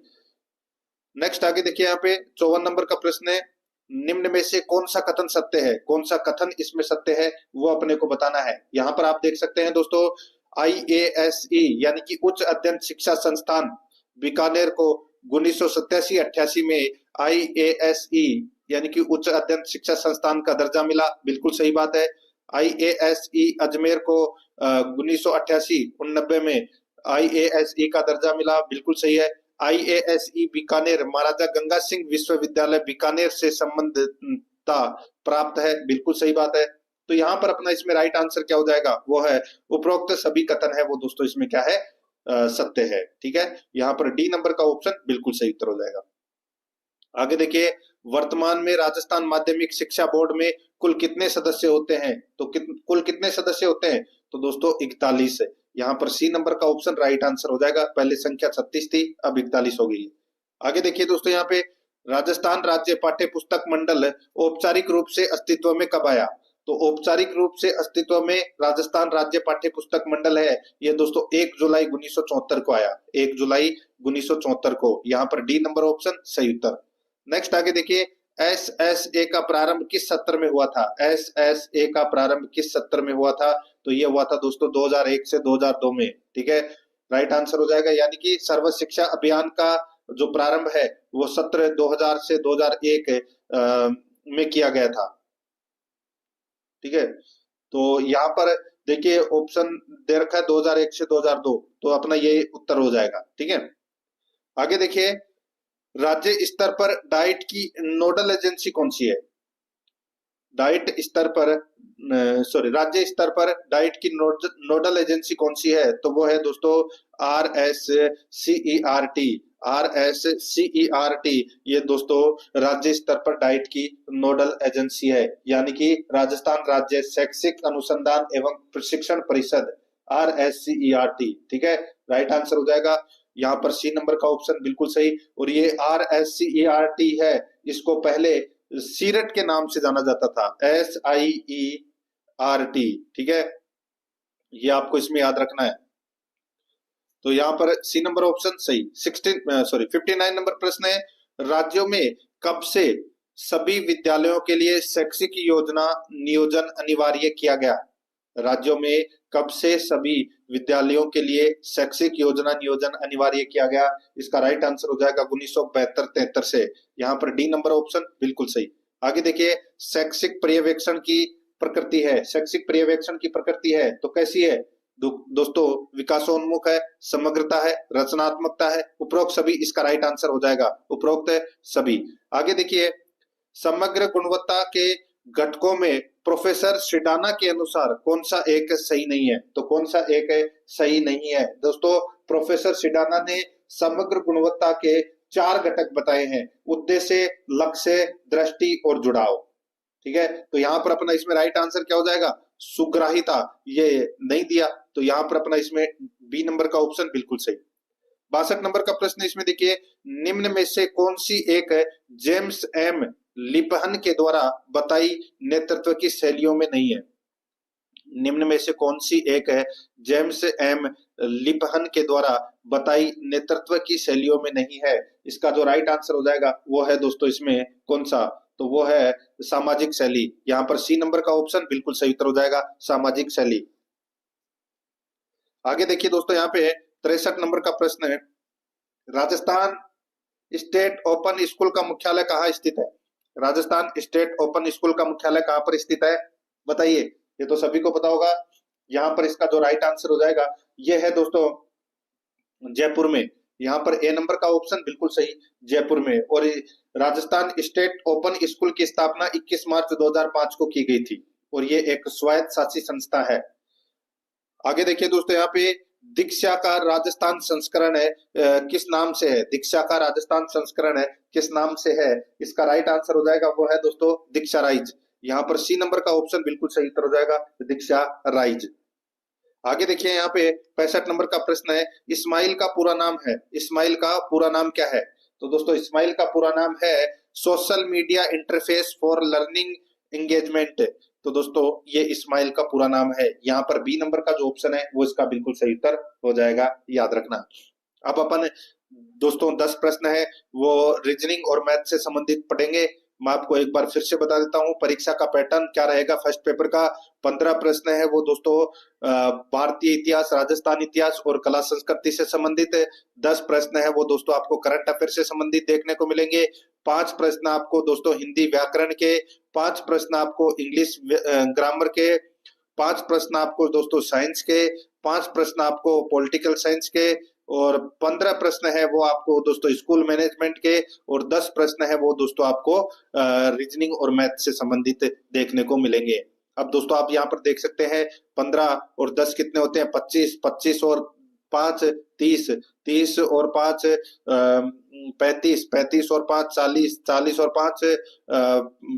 नेक्स्ट आगे देखिए, यहाँ पे 54 नंबर का प्रश्न है, निम्न में से कौन सा कथन सत्य है? कौन सा कथन इसमें सत्य है वो अपने को बताना है। यहाँ पर आप देख सकते हैं दोस्तों, IASE यानी कि उच्च अध्ययन शिक्षा संस्थान बीकानेर को 1987-88 में IASE यानी कि उच्च अध्ययन शिक्षा संस्थान का दर्जा मिला, बिल्कुल सही बात है। IASE अजमेर को 1988-89 में IASE का दर्जा मिला, बिल्कुल सही है। IASE बीकानेर महाराजा गंगा सिंह विश्वविद्यालय बीकानेर से संबद्धता प्राप्त है, बिल्कुल सही बात है। तो यहाँ पर अपना इसमें राइट आंसर क्या हो जाएगा? वो है उपरोक्त सभी कथन है वो दोस्तों इसमें क्या है? सत्य है। ठीक है, यहाँ पर डी नंबर का ऑप्शन बिल्कुल सही उत्तर हो जाएगा। आगे देखिए, वर्तमान में राजस्थान माध्यमिक शिक्षा बोर्ड में कुल कितने सदस्य होते हैं? तो कुल कितने सदस्य होते हैं? तो दोस्तों 41 है। यहाँ पर सी नंबर का ऑप्शन राइट आंसर हो जाएगा। पहले संख्या 36 थी, अब 41 हो गई है। आगे देखिए दोस्तों, यहाँ पे राजस्थान राज्य पाठ्य पुस्तक मंडल औपचारिक रूप से अस्तित्व में कब आया? तो औपचारिक रूप से अस्तित्व में राजस्थान राज्य पाठ्य पुस्तक मंडल है ये दोस्तों 1 जुलाई 1974 को आया, 1 जुलाई 1974 को। यहाँ पर डी नंबर ऑप्शन सही उत्तर। नेक्स्ट आगे देखिए, SSA का प्रारंभ किस सत्र में हुआ था? SSA का प्रारंभ किस सत्र में हुआ था? तो ये हुआ था दोस्तों 2001 से 2002 में। ठीक है, राइट आंसर हो जाएगा। यानी कि सर्व शिक्षा अभियान का जो प्रारंभ है वो सत्र 2000 से 2001 में किया गया था। ठीक है, तो यहाँ पर देखिए ऑप्शन दे रखा है 2001 से 2002, तो अपना ये उत्तर हो जाएगा। ठीक है, आगे देखिए, राज्य स्तर पर डाइट की नोडल एजेंसी कौन सी है? डाइट स्तर पर राज्य स्तर पर डाइट की नोडल एजेंसी कौन सी है? तो वो है दोस्तों RSCERT। RSCERT ये दोस्तों राज्य स्तर पर डाइट की नोडल एजेंसी है, यानी कि राजस्थान राज्य शैक्षिक अनुसंधान एवं प्रशिक्षण परिषद, RSCERT। ठीक है, राइट आंसर हो जाएगा यहाँ पर सी नंबर का ऑप्शन बिल्कुल सही। और ये RSCERT है, इसको पहले सीरेट के नाम से जाना जाता था, SIERT। ठीक है, ये आपको इसमें याद रखना है। तो यहाँ पर सी नंबर ऑप्शन सही। 59 नंबर प्रश्न है, राज्यों में कब से सभी विद्यालयों के लिए शैक्षिक योजना नियोजन अनिवार्य किया गया? राज्यों में कब से सभी विद्यालयों के लिए शैक्षिक योजना नियोजन अनिवार्य किया गया? इसका राइट आंसर हो जाएगा 1972-73 से। यहाँ पर डी नंबर ऑप्शन बिल्कुल सही। आगे देखिए, शैक्षिक पर्यवेक्षण की प्रकृति है, शैक्षिक पर्यवेक्षण की प्रकृति है तो कैसी है? दोस्तों विकासोन्मुख है, समग्रता है, रचनात्मकता है, उपरोक्त सभी। इसका राइट आंसर हो जाएगा उपरोक्त सभी। आगे देखिए, समग्र गुणवत्ता के घटकों में प्रोफेसर सिडाना के अनुसार कौन सा एक सही नहीं है? तो कौन सा एक सही नहीं है? दोस्तों प्रोफेसर सिडाना ने समग्र गुणवत्ता के 4 घटक बताए हैं, उद्देश्य, लक्ष्य, दृष्टि और जुड़ाव। ठीक है, तो यहाँ पर अपना इसमें राइट आंसर क्या हो जाएगा? सुग्राहिता, ये नहीं दिया, तो यहाँ पर अपना इसमें बी नंबर का ऑप्शन बिल्कुल सही। 62 नंबर का प्रश्न इसमें देखिए, निम्न में से कौन सी एक जेम्स एम लिपहन के द्वारा बताई नेतृत्व की शैलियों में नहीं है? निम्न में से कौन सी एक है जेम्स एम लिपहन के द्वारा बताई नेतृत्व की शैलियों में नहीं है? इसका जो राइट आंसर हो जाएगा वो है दोस्तों इसमें कौन सा? तो वो है सामाजिक शैली। यहाँ पर सी नंबर का ऑप्शन बिल्कुल सही उत्तर हो जाएगा, सामाजिक शैली। आगे देखिए दोस्तों, यहाँ पे 63 नंबर का प्रश्न है, राजस्थान स्टेट ओपन स्कूल का मुख्यालय कहाँ स्थित है? राजस्थान स्टेट ओपन स्कूल का मुख्यालय कहाँ पर स्थित है बताइए? ये तो सभी को पता होगा। यहाँ पर इसका जो राइट आंसर हो जाएगा ये है दोस्तों जयपुर में। यहाँ पर ए नंबर का ऑप्शन बिल्कुल सही, जयपुर में। और राजस्थान स्टेट ओपन स्कूल की स्थापना 21 मार्च 2005 को की गई थी और ये एक स्वायत्त शासी संस्था है। आगे देखिए दोस्तों, यहाँ पे दीक्षा का राजस्थान संस्करण है किस नाम से है? दीक्षा का राजस्थान संस्करण है किस नाम से है? इसका राइट आंसर हो जाएगा वो है दोस्तों दीक्षा राइज। यहाँ पर सी नंबर का ऑप्शन बिल्कुल सही उत्तर हो जाएगा, दीक्षा राइज। आगे देखिए यहाँ पे 65 नंबर का प्रश्न है, इस्माइल का पूरा नाम है, इस्माइल का पूरा नाम क्या है? तो दोस्तों इस्माइल का पूरा नाम है social media interface for learning engagement. तो दोस्तों ये इस्माइल का पूरा नाम है। यहाँ पर बी नंबर का जो ऑप्शन है वो इसका बिल्कुल सही उत्तर हो जाएगा, याद रखना। अब अपन दोस्तों 10 प्रश्न है वो रीजनिंग और मैथ से संबंधित पढ़ेंगे। मैं आपको एक बार फिर से बता देता हूँ परीक्षा का पैटर्न क्या रहेगा। फर्स्ट पेपर का 15 प्रश्न है वो दोस्तों भारतीय इतिहास, राजस्थान इतिहास और कला संस्कृति से संबंधित है। 10 प्रश्न है वो दोस्तों आपको करंट अफेयर से संबंधित देखने को मिलेंगे। 5 प्रश्न आपको दोस्तों हिंदी व्याकरण के, 5 प्रश्न आपको इंग्लिश ग्रामर के, 5 प्रश्न आपको दोस्तों साइंस के, 5 प्रश्न आपको पॉलिटिकल साइंस के, और 15 प्रश्न है वो आपको दोस्तों स्कूल मैनेजमेंट के, और 10 प्रश्न है वो दोस्तों आपको रीजनिंग और मैथ से संबंधित देखने को मिलेंगे। अब दोस्तों आप यहाँ पर देख सकते हैं 15 और 10 कितने होते हैं, 25, 25 और 5 30, 30 और 5 35, 35 और 5 40, 40 और 5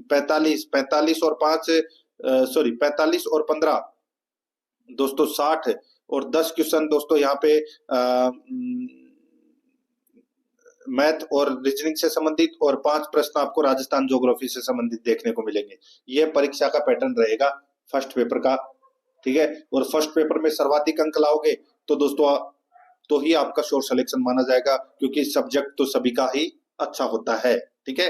45, 45 और 5 45 और 15 दोस्तों 60, और 10 क्वेश्चन दोस्तों यहाँ पे मैथ और रीजनिंग से संबंधित, और 5 प्रश्न आपको राजस्थान ज्योग्राफी से संबंधित देखने को मिलेंगे। ये परीक्षा का पैटर्न रहेगा फर्स्ट पेपर का, ठीक है। और फर्स्ट पेपर में सर्वाधिक अंक लाओगे तो दोस्तों तो ही आपका श्योर सिलेक्शन माना जाएगा, क्योंकि सब्जेक्ट तो सभी का ही अच्छा होता है, ठीक है।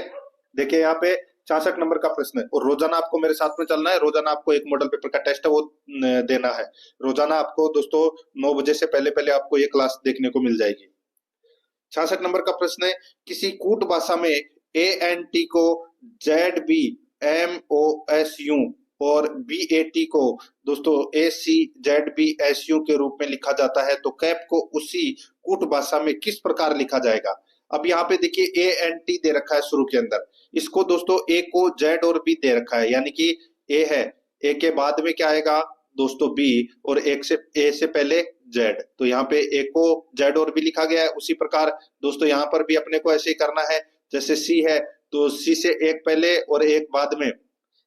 देखिए यहाँ पे 66 नंबर का प्रश्न है, और रोजाना आपको मेरे साथ में चलना है। रोजाना आपको एक मॉडल पेपर का टेस्ट है वो देना है। रोजाना आपको दोस्तों 9 बजे से पहले पहले आपको ये क्लास देखने को मिल जाएगी। 66 नंबर का प्रश्न है, किसी कूट भाषा में ANT को ZBMOSU और BAT को दोस्तों ACZBSU के रूप में लिखा जाता है, तो कैप को उसी कूट भाषा में किस प्रकार लिखा जाएगा? अब यहाँ पे देखिए ANT दे रखा है शुरू के अंदर, इसको दोस्तों A को Z और B दे रखा है, यानी कि A है, A के बाद में क्या आएगा दोस्तों B, और एक से A से पहले Z, तो यहाँ पे A को Z और B लिखा गया है। उसी प्रकार दोस्तों यहाँ पर भी अपने को ऐसे ही करना है, जैसे C है तो C से एक पहले और एक बाद में,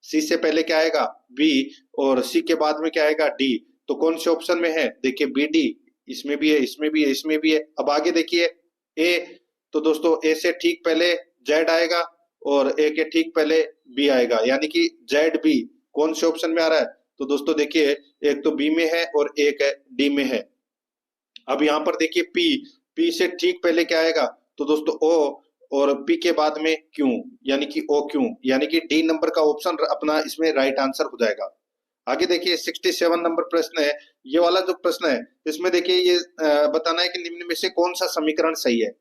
C से पहले क्या आएगा B, और C के बाद में क्या आएगा D, तो कौन से ऑप्शन में है? देखिए BD, इसमें भी है, इसमें भी है, इसमें भी है। अब आगे देखिए A, तो दोस्तों A से ठीक पहले Z आएगा और A के ठीक पहले B आएगा, यानी कि ZB कौन से ऑप्शन में आ रहा है? तो दोस्तों देखिए एक तो बी में है और एक है डी में है। अब यहाँ पर देखिए पी से ठीक पहले क्या आएगा? तो दोस्तों ओ, और पी के बाद में क्यू, यानी कि ओ क्यू, यानी कि डी नंबर का ऑप्शन अपना इसमें राइट आंसर हो जाएगा। आगे देखिए 67 नंबर प्रश्न है। ये वाला जो प्रश्न है इसमें देखिए ये बताना है कि निम्न में से कौन सा समीकरण सही है।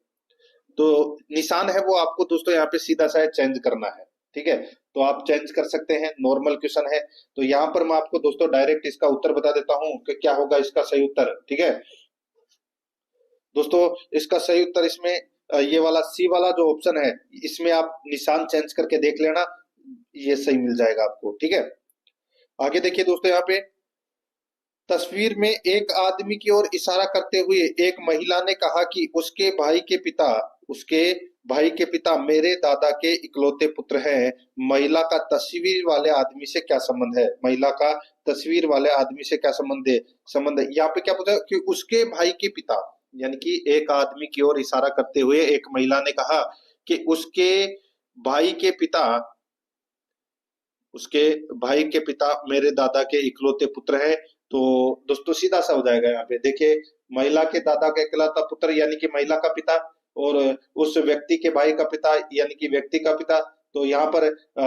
तो निशान है वो आपको दोस्तों यहाँ पे सीधा सा चेंज करना है, ठीक है। तो आप चेंज कर सकते हैं, नॉर्मल क्वेश्चन है। तो यहाँ पर मैं आपको दोस्तों डायरेक्ट इसका उत्तर बता देता हूँ कि क्या होगा इसका सही उत्तर, ठीक है दोस्तों। इसका सही उत्तर इसमें ये वाला सी वाला जो ऑप्शन है, इसमें आप निशान चेंज करके देख लेना, ये सही मिल जाएगा आपको, ठीक है। आगे देखिए दोस्तों यहाँ पे तस्वीर में एक आदमी की ओर इशारा करते हुए एक महिला ने कहा कि उसके भाई के पिता मेरे दादा के इकलौते पुत्र हैं। महिला का तस्वीर वाले आदमी से क्या संबंध है? महिला का तस्वीर वाले आदमी से क्या संबंध है? यहाँ पे क्या पूछा कि उसके भाई के पिता, यानी कि एक आदमी की ओर इशारा करते हुए एक महिला ने कहा कि उसके भाई के पिता मेरे दादा के इकलौते पुत्र हैं। तो दोस्तों सीधा सा हो जाएगा। यहाँ पे देखिए महिला के दादा का इकलौता पुत्र यानी कि महिला का पिता, और उस व्यक्ति के भाई का पिता यानी कि व्यक्ति का पिता। तो यहाँ पर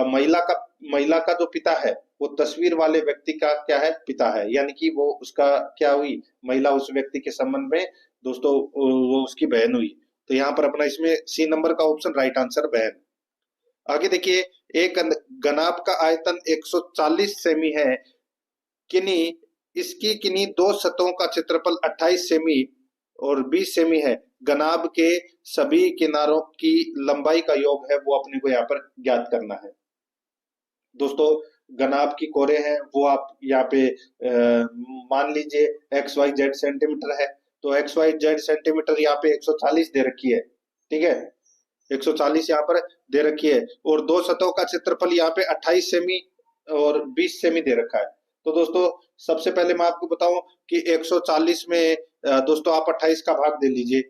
महिला का जो पिता है वो तस्वीर वाले व्यक्ति का क्या है? पिता है, यानी कि वो उसका क्या हुई? महिला उस व्यक्ति के संबंध में दोस्तों वो उसकी बहन हुई। तो यहाँ पर अपना इसमें सी नंबर का ऑप्शन राइट आंसर बहन। आगे देखिए एक गनाब का आयतन 140 सेमी है, इसकी किन्हीं दो सतहों का क्षेत्रफल 28 सेमी और 20 सेमी है। गनाब के सभी किनारों की लंबाई का योग है वो अपने को यहाँ पर ज्ञात करना है। दोस्तों गनाब की कोरे हैं वो आप यहाँ पे मान लीजिए XYZ सेंटीमीटर है, तो XYZ सेंटीमीटर यहाँ पे 140 दे रखी है, ठीक है 140 यहाँ पर दे रखी है, और दो सतहों का क्षेत्रफल यहाँ पे 28 सेमी और 20 सेमी दे रखा है। तो दोस्तों सबसे पहले मैं आपको बताऊं कि 140 में दोस्तों आप 28 का भाग दे लीजिए।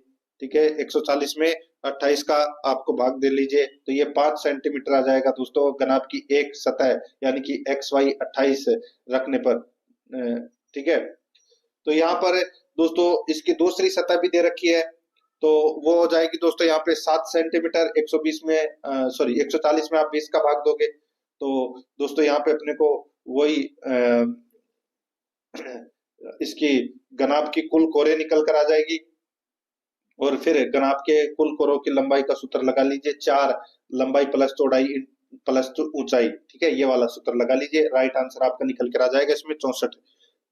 ठीक है, 140 में 28 का आपको भाग दे लीजिए तो ये 5 सेंटीमीटर आ जाएगा दोस्तों घनाभ की एक सतह, यानी कि एक्स वाई 28 रखने पर। ठीक है, तो यहाँ पर दोस्तों इसकी दूसरी सतह भी दे रखी है, तो वो हो जाएगी दोस्तों यहाँ पे 7 सेंटीमीटर। 120 में सॉरी 140 में आप 20 का भाग दोगे तो दोस्तों यहाँ पे अपने को वही इसकी घनाभ की कुल कोरे निकल कर आ जाएगी। और फिर घनाभ के कुल कोरों की लंबाई का सूत्र लगा लीजिए, 4 लंबाई प्लस चौड़ाई प्लस ऊंचाई। ठीक है, ये वाला सूत्र लगा लीजिए, राइट आंसर आपका निकल कर आ जाएगा इसमें 64।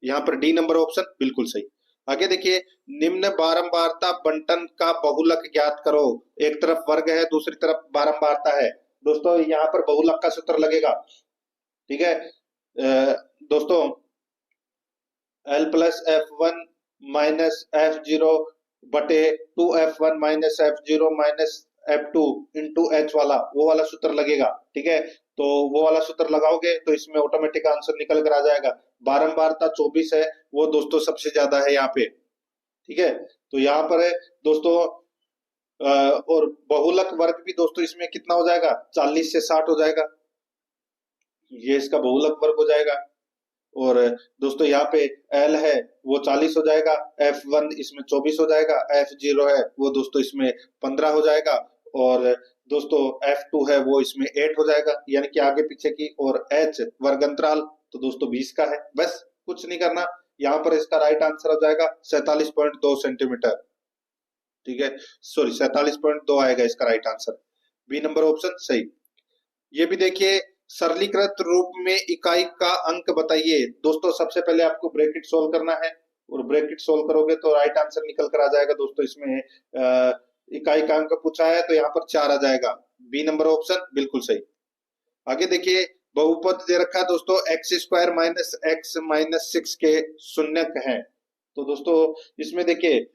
यहाँ पर डी नंबर ऑप्शन बिल्कुल सही। आगे देखिए, निम्न बारंबारता बंटन का बहुलक ज्ञात करो। एक तरफ वर्ग है, दूसरी तरफ बारंबारता है। दोस्तों यहाँ पर बहुलक का सूत्र लगेगा। ठीक है दोस्तों, L plus F1 minus F0 बटे 2F1 minus F0 minus F2 into H वाला, वो वाला सूत्र लगेगा। ठीक है, तो वो वाला सूत्र लगाओगे तो इसमें ऑटोमेटिक आंसर निकल कर आ जाएगा। बारंबारता 24 है, वो दोस्तों सबसे ज्यादा है यहाँ पे। ठीक है, तो यहाँ पर है दोस्तों और बहुलक वर्ग भी दोस्तों इसमें कितना हो जाएगा, 40 से 60 हो जाएगा, ये इसका बहुलक वर्ग हो जाएगा। और दोस्तों यहाँ पे L है वो 40 हो जाएगा, F1 इसमें 24 हो जाएगा, F0 है वो दोस्तों इसमें 15 हो जाएगा, और दोस्तों F2 है वो इसमें 8 हो जाएगा, यानी कि आगे पीछे की। और H वर्ग अंतराल तो दोस्तों 20 का है। बस कुछ नहीं करना, यहाँ पर इसका राइट आंसर हो जाएगा 47.2 सेंटीमीटर। ठीक है, सॉरी 47.2 आएगा इसका right answer, B number option सही। ये भी देखिए, सरलीकृत रूप में इकाई का अंक बताइए। दोस्तों सबसे पहले आपको ब्रैकेट सोल्व करना है, और ब्रैकेट सोल्व करोगे तो राइट आंसर निकल कर आ जाएगा दोस्तों। इसमें इकाई का अंक पूछा है तो यहाँ पर 4 आ जाएगा, बी नंबर ऑप्शन बिल्कुल सही। आगे देखिए, बहुपद दे रखा है दोस्तों, x square minus x minus 6 के शून्यक है। तो दोस्तों इसमें देखिए,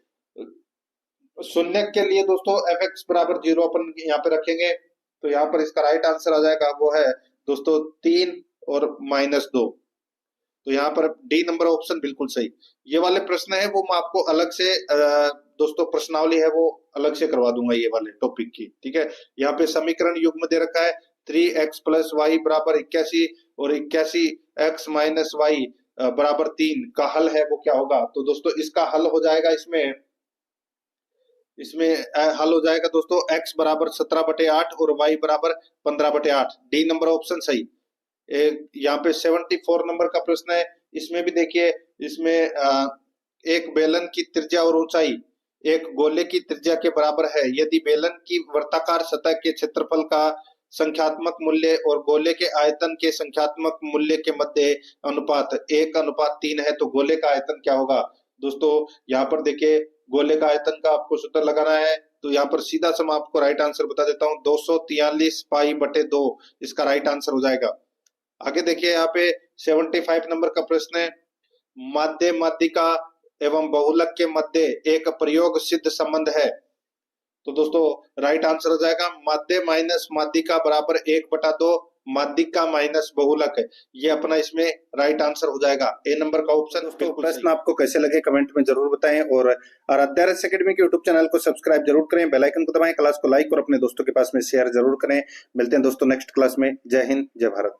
शून्यक के लिए दोस्तों एफ एक्स बराबर 0 अपन यहाँ पे रखेंगे, तो यहाँ पर इसका राइट आंसर आ जाएगा, वो है दोस्तों 3 और -2। तो यहाँ पर डी नंबर ऑप्शन बिल्कुल सही। ये वाले प्रश्न है वो मैं आपको अलग से दोस्तों प्रश्नावली है वो अलग से करवा दूंगा ये वाले टॉपिक की। ठीक है, यहाँ पे समीकरण युग्म दे रखा है 3x प्लस वाई बराबर 81 और 81x माइनस वाई बराबर 3 का हल है वो क्या होगा। तो दोस्तों इसका हल हो जाएगा, इसमें हल हो जाएगा दोस्तों x बराबर 17/8 और y बराबर 15/8, डी नंबर ऑप्शन सही। यहाँ पे 74 नंबर का प्रश्न है, इसमें भी देखिए, इसमें एक बेलन की त्रिज्या और ऊंचाई एक गोले की त्रिज्या के बराबर है यदि बेलन की वृत्ताकार सतह के क्षेत्रफल का संख्यात्मक मूल्य और गोले के आयतन के संख्यात्मक मूल्य के मध्य अनुपात 1:3 है, तो गोले का आयतन क्या होगा। दोस्तों यहाँ पर देखिए, गोले का आयतन का आपको सूत्र लगाना है, तो यहाँ पर सीधा सा मैं आपको राइट आंसर बता देता हूँ, 243 पाई बटे 2 इसका राइट आंसर हो जाएगा। आगे देखिए, यहाँ पे 75 नंबर का प्रश्न है, माध्य माध्यिका एवं बहुलक के मध्य एक प्रयोग सिद्ध संबंध है। तो दोस्तों राइट आंसर हो जाएगा माध्य माइनस माध्यिका बराबर 1/2 माध्यिका माइनस बहुलक है, ये अपना इसमें राइट आंसर हो जाएगा, ए नंबर का ऑप्शन। दोस्तों प्रश्न आपको कैसे लगे कमेंट में जरूर बताएं, और आराध्या एकेडमी के यूट्यूब चैनल को सब्सक्राइब जरूर करें, बेल आइकन को दबाएं, क्लास को लाइक और अपने दोस्तों के पास में शेयर जरूर करें। मिलते हैं दोस्तों नेक्स्ट क्लास में। जय हिंद, जय भारत।